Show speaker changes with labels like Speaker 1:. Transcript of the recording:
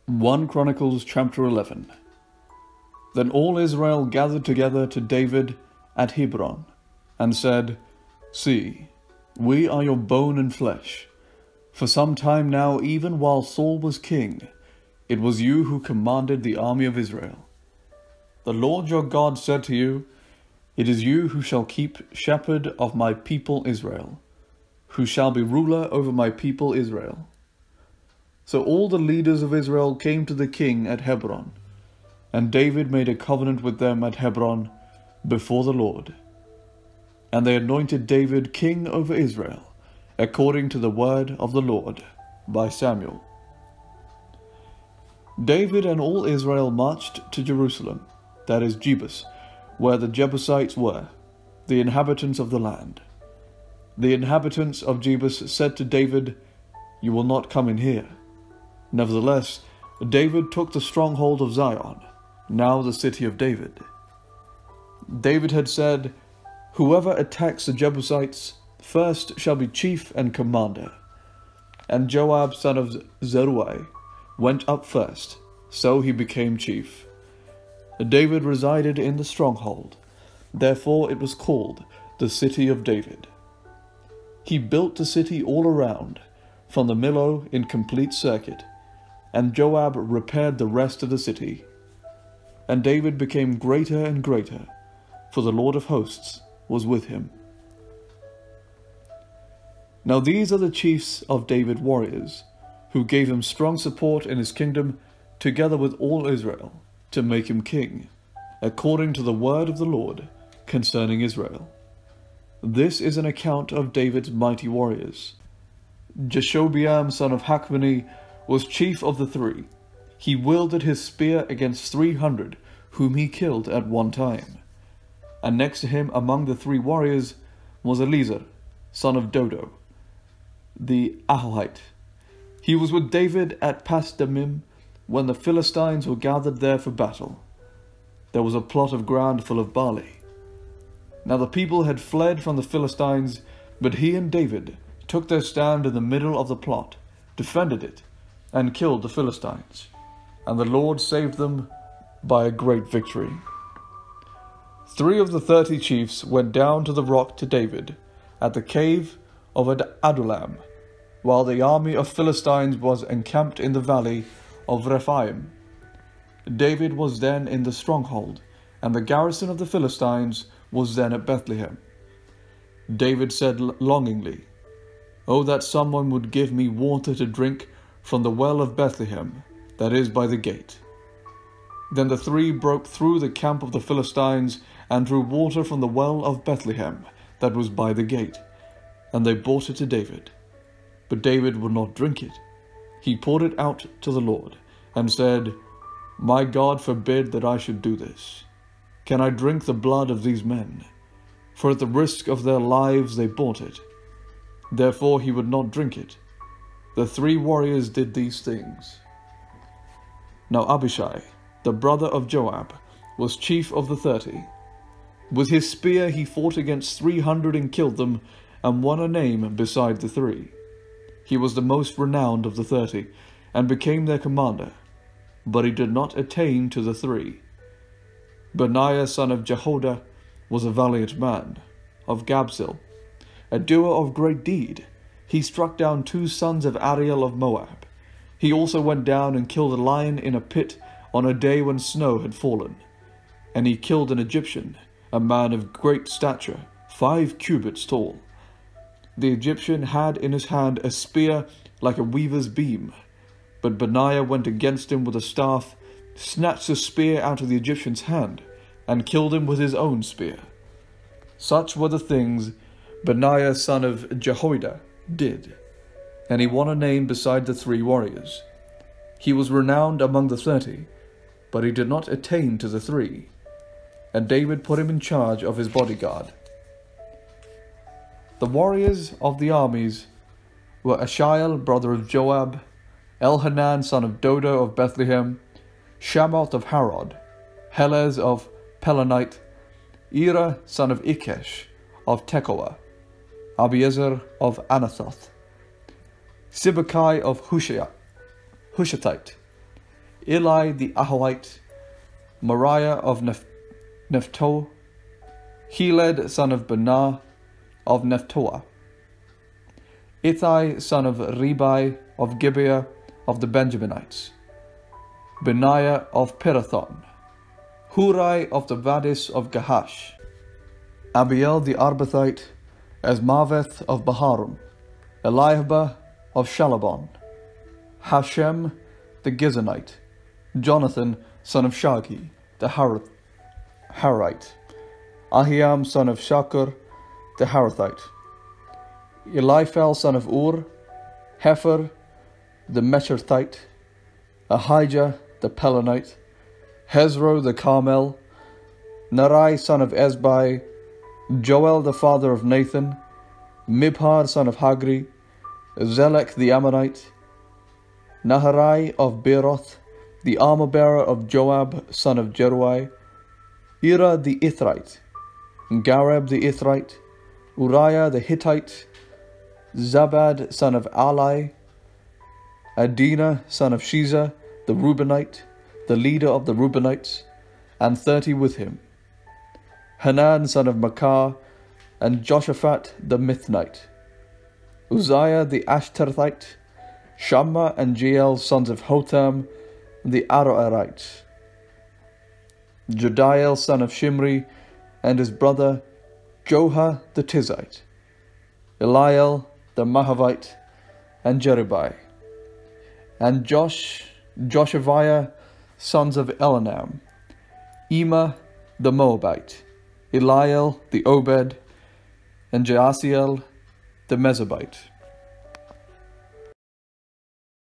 Speaker 1: 1 Chronicles chapter 11. Then all Israel gathered together to David at Hebron, and said, See, we are your bone and flesh. For some time now, even while Saul was king, it was you who commanded the army of Israel. The Lord your God said to you, It is you who shall keep shepherd of my people Israel, who shall be ruler over my people Israel. So all the leaders of Israel came to the king at Hebron, and David made a covenant with them at Hebron before the Lord. And they anointed David king over Israel, according to the word of the Lord, by Samuel. David and all Israel marched to Jerusalem, that is Jebus, where the Jebusites were, the inhabitants of the land. The inhabitants of Jebus said to David, You will not come in here. Nevertheless, David took the stronghold of Zion, now the city of David. David had said, Whoever attacks the Jebusites first shall be chief and commander. And Joab son of Zeruiah went up first, so he became chief. David resided in the stronghold, therefore it was called the city of David. He built the city all around, from the Millo in complete circuit, and Joab repaired the rest of the city. And David became greater and greater, for the Lord of hosts was with him. Now these are the chiefs of David warriors, who gave him strong support in his kingdom, together with all Israel, to make him king, according to the word of the Lord concerning Israel. This is an account of David's mighty warriors. Jeshobeam son of Hachmoni was chief of the three. He wielded his spear against 300, whom he killed at one time. And next to him among the three warriors was Eleazar, son of Dodo, the Ahohite. He was with David at Pasdammim when the Philistines were gathered there for battle. There was a plot of ground full of barley. Now the people had fled from the Philistines, but he and David took their stand in the middle of the plot, defended it, and killed the Philistines. And the Lord saved them by a great victory. 3 of the 30 chiefs went down to the rock to David at the cave of Adullam, while the army of Philistines was encamped in the valley of Rephaim. David was then in the stronghold, and the garrison of the Philistines was then at Bethlehem. David said longingly, Oh, that someone would give me water to drink from the well of Bethlehem, that is by the gate. Then the 3 broke through the camp of the Philistines and drew water from the well of Bethlehem, that was by the gate, and they brought it to David. But David would not drink it. He poured it out to the Lord, and said, My God forbid that I should do this. Can I drink the blood of these men? For at the risk of their lives they bought it. Therefore he would not drink it. The 3 warriors did these things. Now Abishai, the brother of Joab, was chief of the 30. With his spear he fought against 300 and killed them, and won a name beside the 3. He was the most renowned of the 30, and became their commander, but he did not attain to the 3. Benaiah son of Jehoiada was a valiant man, of Gabzil, a doer of great deed. He struck down 2 sons of Ariel of Moab. He also went down and killed a lion in a pit on a day when snow had fallen. And he killed an Egyptian, a man of great stature, 5 cubits tall. The Egyptian had in his hand a spear like a weaver's beam. But Benaiah went against him with a staff, snatched the spear out of the Egyptian's hand, and killed him with his own spear. Such were the things Benaiah son of Jehoiada did, and he won a name beside the 3 warriors. He was renowned among the 30, but he did not attain to the 3, and David put him in charge of his bodyguard. The warriors of the armies were Ashiel, brother of Joab, Elhanan son of Dodo of Bethlehem, Shamoth of Harod, Helez of Pelonite, Ira son of Ikesh of Tekoa, Abiezer of Anathoth, Sibbecai of Hushathite, Eli the Ahoite, Moriah of Nephtoah, Heled son of Benah of Nephtoah, Ittai son of Ribai of Gibeah of the Benjaminites, Benaiah of Pirathon, Hurai of the Vadis of Gahash, Abiel the Arbathite, Asmaveth of Baharum, Eliahba of Shalabon, Hashem the Gizonite, Jonathan son of Shagi the Harite, Ahiam son of Shakur the Harathite, Eliphel son of Ur, Hefer the Mesherthite, Ahijah the Pelonite, Hezro the Carmel, Narai son of Ezbai, Joel the father of Nathan, Mibhar son of Hagri, Zelek the Ammonite, Naharai of Beeroth, the armor-bearer of Joab son of Jeruai, Ira the Ithrite, Gareb the Ithrite, Uriah the Hittite, Zabad son of Alai, Adina son of Shiza the Reubenite, the leader of the Reubenites, and 30 with him, Hanan son of Makar, and Joshaphat the Mithnite, Uzziah the Ashtarthite, Shammah and Jeiel sons of Hotam the Aroerites, Jediel son of Shimri, and his brother Joha the Tizite, Eliel the Mahavite, and Jeribai, and Joshaviah sons of Elanam, Ema the Moabite, Eliel the Obed, and Jaasiel the Mezabite.